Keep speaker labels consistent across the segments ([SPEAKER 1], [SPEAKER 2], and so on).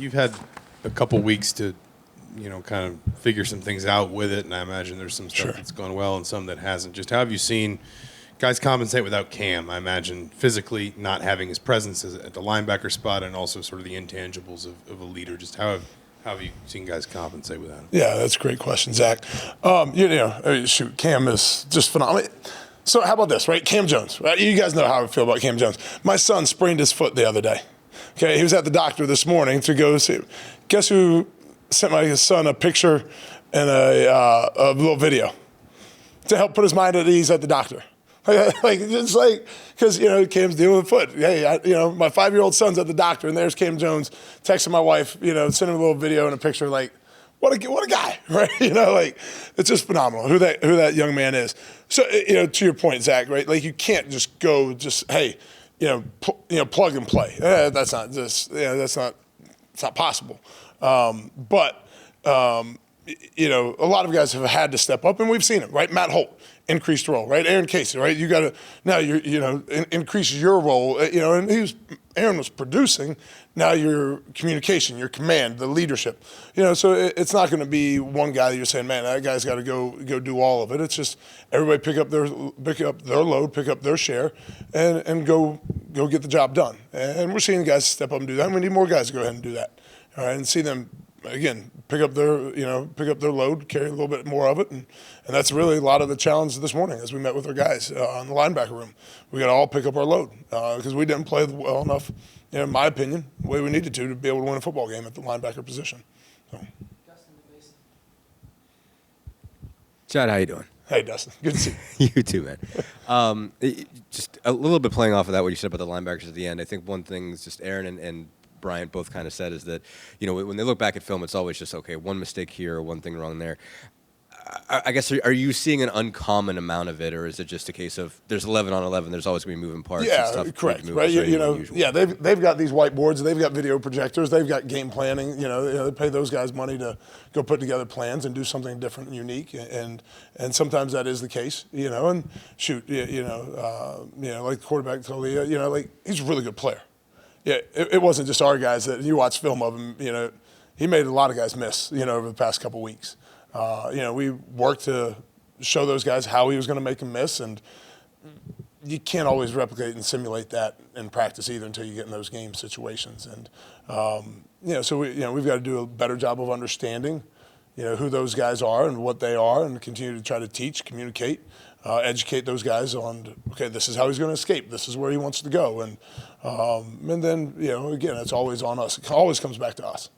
[SPEAKER 1] you've had a couple weeks to, kind of figure some things out with it, and I imagine there's some stuff that's gone well and some that hasn't. Just how have you seen guys compensate without Cam? I imagine physically not having his presence at the linebacker spot, and also sort of the intangibles of a leader. Just how have you seen guys compensate without him?
[SPEAKER 2] Yeah, that's a great question, Zach. Cam is just phenomenal. So how about this, right? Cam Jones, right? You guys know how I feel about Cam Jones. My son sprained his foot the other day. Okay, he was at the doctor this morning to go see. Guess who sent my son a picture and a little video to help put his mind at ease at the doctor? Because Cam's dealing with foot. Hey, my 5-year-old son's at the doctor, and there's Cam Jones texting my wife, sending him a little video and a picture, like, what a guy, right? It's just phenomenal who that young man is. So, to your point, Zach, right? Like, you can't just go, hey, plug and play. That's not possible. But a lot of guys have had to step up, and we've seen it, right? Matt Holt, increased role, right? Aaron Casey, right? You got to now increase your role, and Aaron was producing. Now your communication, your command, the leadership, so it's not going to be one guy that you're saying, man, that guy's got to go do all of it. It's just everybody pick up their load, pick up their share, and go get the job done. And we're seeing guys step up and do that. And we need more guys to go ahead and do that. All right, and see them again pick up their load, carry a little bit more of it, and that's really a lot of the challenge this morning as we met with our guys in the linebacker room. We got to all pick up our load because we didn't play well enough, in my opinion, the way we needed to be able to win a football game at the linebacker position. So.
[SPEAKER 3] Chad, how you doing?
[SPEAKER 2] Hey, Dustin. Good to see you.
[SPEAKER 3] You too, man. Just a little bit playing off of that, what you said about the linebackers at the end. I think one thing is just Aaron and Bryant both kind of said is that, when they look back at film, it's always just, okay, one mistake here or one thing wrong there. I guess, are you seeing an uncommon amount of it, or is it just a case of there's 11 on 11, there's always going to be moving parts?
[SPEAKER 2] Yeah, correct. Right. They've got these whiteboards, they've got video projectors, they've got game planning. They pay those guys money to go put together plans and do something different and unique, and sometimes that is the case. And shoot, like the quarterback Talia, like he's a really good player. Yeah, it wasn't just our guys that you watch film of him. He made a lot of guys miss. Over the past couple weeks. We worked to show those guys how he was going to make them miss, and you can't always replicate and simulate that in practice either until you get in those game situations. And so we've got to do a better job of understanding, who those guys are and what they are, and continue to try to teach, communicate, educate those guys on, okay, this is how he's going to escape, this is where he wants to go, and then again, it's always on us. It always comes back to us.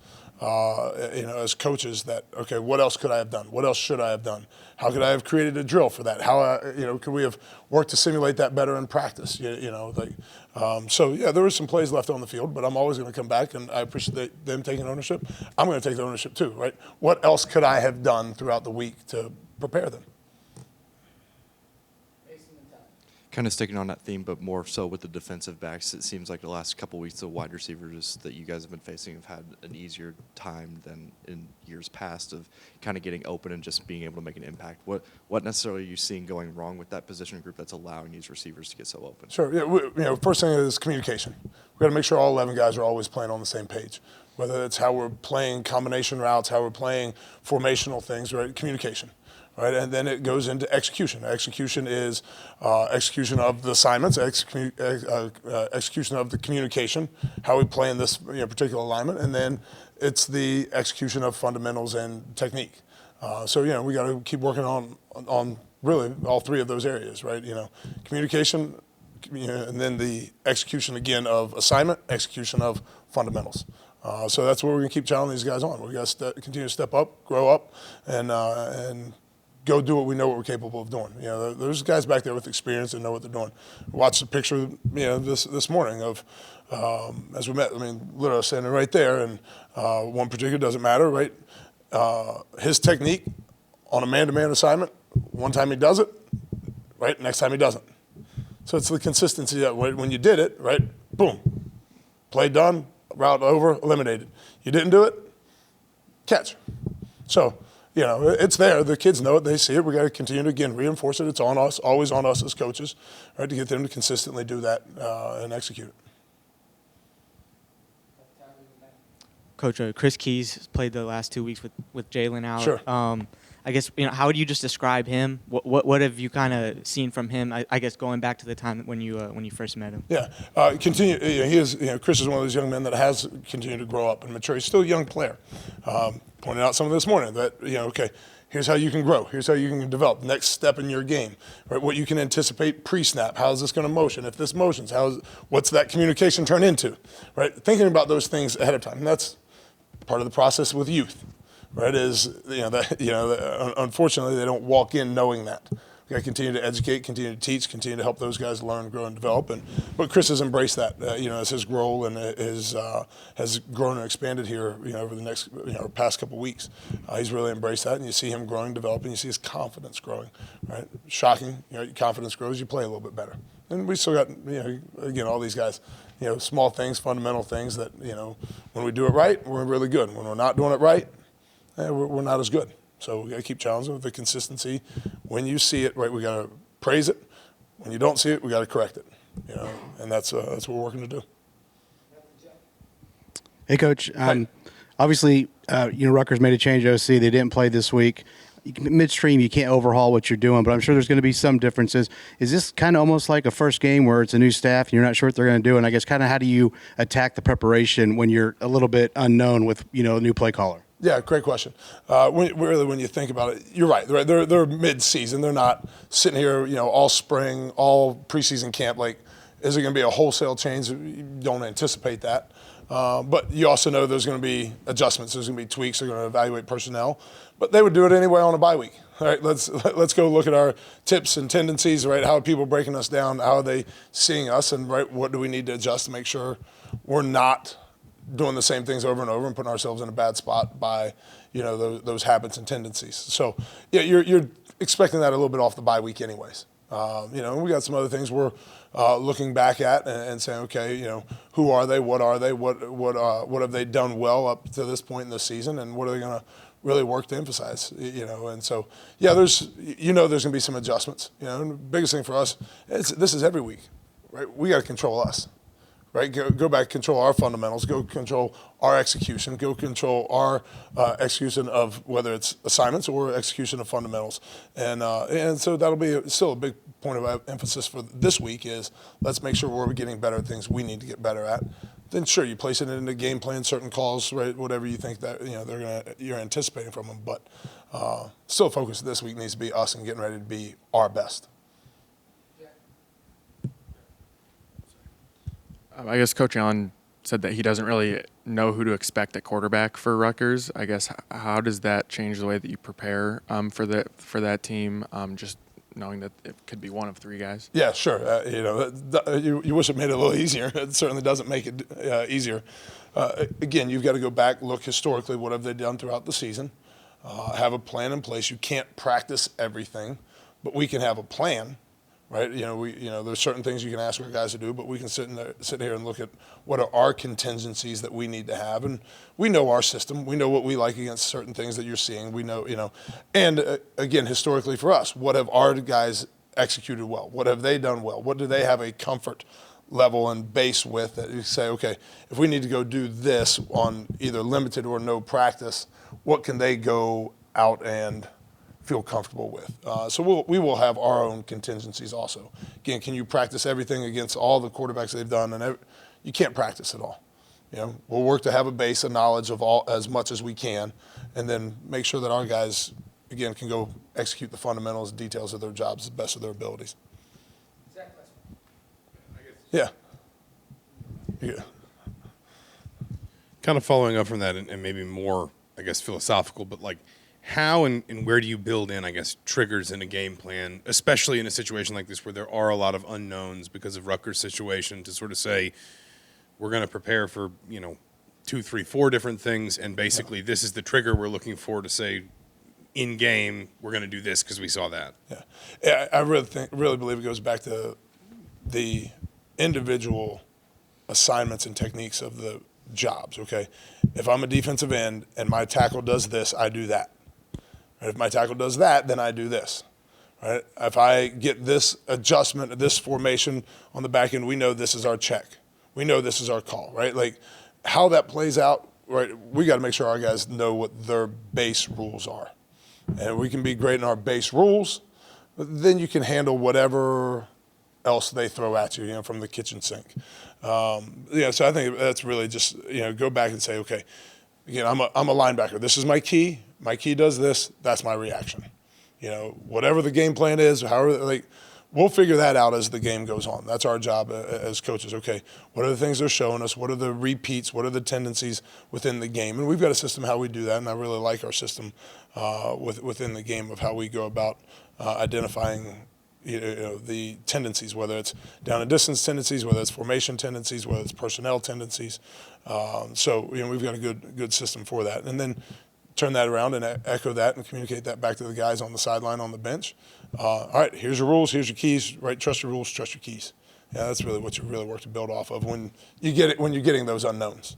[SPEAKER 2] As coaches, that, okay, what else could I have done? What else should I have done? How could I have created a drill for that? How, could we have worked to simulate that better in practice? So there were some plays left on the field, but I'm always going to come back, and I appreciate them taking ownership. I'm going to take the ownership too, right? What else could I have done throughout the week to prepare them?
[SPEAKER 4] Kind of sticking on that theme, but more so with the defensive backs, it seems like the last couple of weeks, the wide receivers that you guys have been facing have had an easier time than in years past of kind of getting open and just being able to make an impact. What necessarily are you seeing going wrong with that position group that's allowing these receivers to get so open?
[SPEAKER 2] Sure. Yeah, first thing is communication. We've got to make sure all 11 guys are always playing on the same page, whether it's how we're playing combination routes, how we're playing formational things, right? Communication. Right, and then it goes into execution. Execution is execution of the assignments, execution of the communication, how we play in this particular alignment, and then it's the execution of fundamentals and technique. So we got to keep working on really all three of those areas, right? Communication, and then the execution again of assignment, execution of fundamentals. So that's what we're going to keep challenging these guys on. We got to continue to step up, grow up, and go do what we know what we're capable of doing. There's guys back there with experience and know what they're doing. Watch the picture, this morning of as we met. I mean, literally standing right there, and one particular doesn't matter, right? His technique on a man-to-man assignment. One time he does it, right? Next time he doesn't. So it's the consistency that when you did it, right? Boom, play done, route over, eliminated. You didn't do it, catch. So. It's there. The kids know it. They see it. We got to continue to, again, reinforce it. It's on us, always on us as coaches, right, to get them to consistently do that and execute it.
[SPEAKER 5] Coach Chris Keys played the last 2 weeks with Jalen out.
[SPEAKER 2] Sure.
[SPEAKER 5] I guess, how would you just describe him? What have you kind of seen from him? I guess going back to the time when you first met him.
[SPEAKER 2] Yeah, continue. He is. Chris is one of those young men that has continued to grow up and mature. He's still a young player. Pointed out some of this morning that okay, here's how you can grow. Here's how you can develop. Next step in your game, right? What you can anticipate pre-snap. How is this going to motion? If this motions, what's that communication turn into? Right? Thinking about those things ahead of time. And that's part of the process with youth. Right, unfortunately, they don't walk in knowing that. We got to continue to educate, continue to teach, continue to help those guys learn, grow, and develop. But Chris has embraced that, as his role and has grown and expanded here, over the next, past couple of weeks. He's really embraced that, and you see him growing, developing. You see his confidence growing. Right, shocking. Your confidence grows, you play a little bit better. And we still got, again, all these guys, small things, fundamental things that, when we do it right, we're really good. When we're not doing it right, we're not as good. So we got to keep challenging with the consistency. When you see it, right, we got to praise it. When you don't see it, we got to correct it. And that's what we're working to do.
[SPEAKER 6] Hey, Coach. Obviously, Rutgers made a change to OC. They didn't play this week. Midstream, you can't overhaul what you're doing, but I'm sure there's going to be some differences. Is this kind of almost like a first game where it's a new staff and you're not sure what they're going to do? And I guess kind of how do you attack the preparation when you're a little bit unknown with, a new play caller?
[SPEAKER 2] Yeah, great question. When you think about it, you're right. They're mid-season. They're not sitting here, all spring, all preseason camp. Like, is it going to be a wholesale change? You don't anticipate that. But you also know there's going to be adjustments. There's going to be tweaks. They're going to evaluate personnel. But they would do it anyway on a bye week. All right, let's go look at our tips and tendencies. Right, how are people breaking us down? How are they seeing us? And right, what do we need to adjust to make sure we're not doing the same things over and over and putting ourselves in a bad spot by, those habits and tendencies. So, yeah, you're expecting that a little bit off the bye week anyways. And we got some other things we're looking back at and saying, okay, who are they? What are they? What have they done well up to this point in the season? And what are they going to really work to emphasize? And so, yeah, there's going to be some adjustments. And the biggest thing for us, this is every week, right? We got to control us. Right, go back, control our fundamentals, go control our execution, go control our execution of whether it's assignments or execution of fundamentals. And so that'll be still a big point of emphasis for this week is let's make sure we're getting better at things we need to get better at. Then sure, you place it into game plan, certain calls, right, whatever you think that you're anticipating from them. But still focus this week needs to be us and getting ready to be our best.
[SPEAKER 7] I guess Coach Allen said that he doesn't really know who to expect at quarterback for Rutgers. I guess how does that change the way that you prepare for that team? Just knowing that it could be one of three guys.
[SPEAKER 2] Yeah, sure. You wish it made it a little easier. It certainly doesn't make it easier. Again, you've got to go back, look historically, what have they done throughout the season, have a plan in place. You can't practice everything, but we can have a plan. Right, there's certain things you can ask our guys to do, but we can sit here and look at what are our contingencies that we need to have, and we know our system. We know what we like against certain things that you're seeing. We know, and again, historically for us, what have our guys executed well? What have they done well? What do they have a comfort level and base with that you say, okay, if we need to go do this on either limited or no practice, what can they go out and feel comfortable with. So we will have our own contingencies also. Again, can you practice everything against all the quarterbacks they've done? And you can't practice it all. We'll work to have a base of knowledge of all as much as we can, and then make sure that our guys, again, can go execute the fundamentals, details of their jobs, the best of their abilities. Yeah.
[SPEAKER 1] Kind of following up from that and maybe more, I guess, philosophical, but like, how and where do you build in, I guess, triggers in a game plan, especially in a situation like this where there are a lot of unknowns because of Rutgers' situation, to sort of say, we're going to prepare for, 2, 3, 4 different things, and basically this is the trigger we're looking for to say, in game, we're going to do this because we saw that.
[SPEAKER 2] Yeah, I really believe it goes back to the individual assignments and techniques of the jobs, okay? If I'm a defensive end and my tackle does this, I do that. If my tackle does that, then I do this. Right? If I get this adjustment, this formation on the back end, we know this is our check. We know this is our call, right? Like how that plays out, right, we got to make sure our guys know what their base rules are. And we can be great in our base rules, but then you can handle whatever else they throw at you, from the kitchen sink. So I think that's really just, go back and say, okay, again, I'm a linebacker. This is my key. My key does this. That's my reaction. Whatever the game plan is, however, we'll figure that out as the game goes on. That's our job as coaches. Okay, what are the things they're showing us? What are the repeats? What are the tendencies within the game? And we've got a system how we do that, and I really like our system within the game of how we go about identifying the tendencies, whether it's down and distance tendencies, whether it's formation tendencies, whether it's personnel tendencies. We've got a good system for that. And then turn that around and echo that and communicate that back to the guys on the sideline, on the bench. All right, here's your rules, here's your keys, right? Trust your rules, trust your keys. Yeah, that's really what you really work to build off of when you're getting those unknowns.